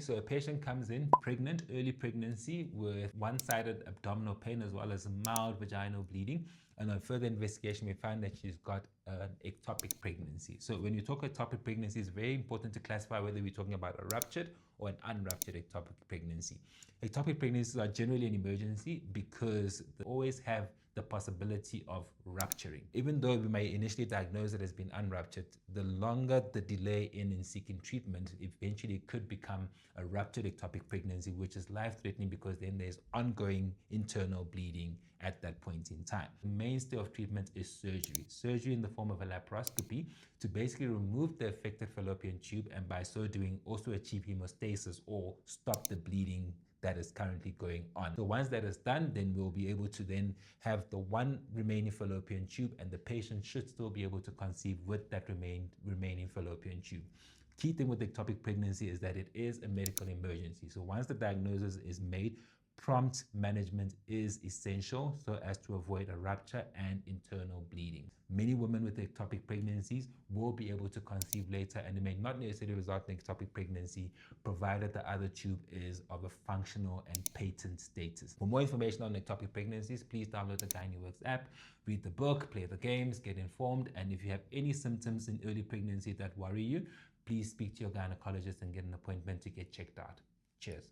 so a patient comes in pregnant, early pregnancy, with one-sided abdominal pain as well as mild vaginal bleeding. And on further investigation, we find that she's got an ectopic pregnancy. So when you talk ectopic pregnancy, it's very important to classify whether we're talking about a ruptured or an unruptured ectopic pregnancy. Ectopic pregnancies are generally an emergency because they always have the possibility of rupturing. Even though we may initially diagnose it as being unruptured, the longer the delay in seeking treatment, eventually it could become a ruptured ectopic pregnancy, which is life-threatening because then there's ongoing internal bleeding at that point in time. The mainstay of treatment is surgery. Surgery in the form of a laparoscopy to basically remove the affected fallopian tube, and by so doing also achieve hemostasis or stop the bleeding that is currently going on. So once that is done, then we'll be able to then have the one remaining fallopian tube, and the patient should still be able to conceive with that remaining fallopian tube. Key thing with ectopic pregnancy is that it is a medical emergency. So once the diagnosis is made, prompt management is essential so as to avoid a rupture and internal bleeding. Many women with ectopic pregnancies will be able to conceive later, and it may not necessarily result in ectopic pregnancy provided the other tube is of a functional and patent status. For more information on ectopic pregnancies, please download the GynaeWorks app, read the book, play the games, get informed, and if you have any symptoms in early pregnancy that worry you, please speak to your gynecologist and get an appointment to get checked out. Cheers.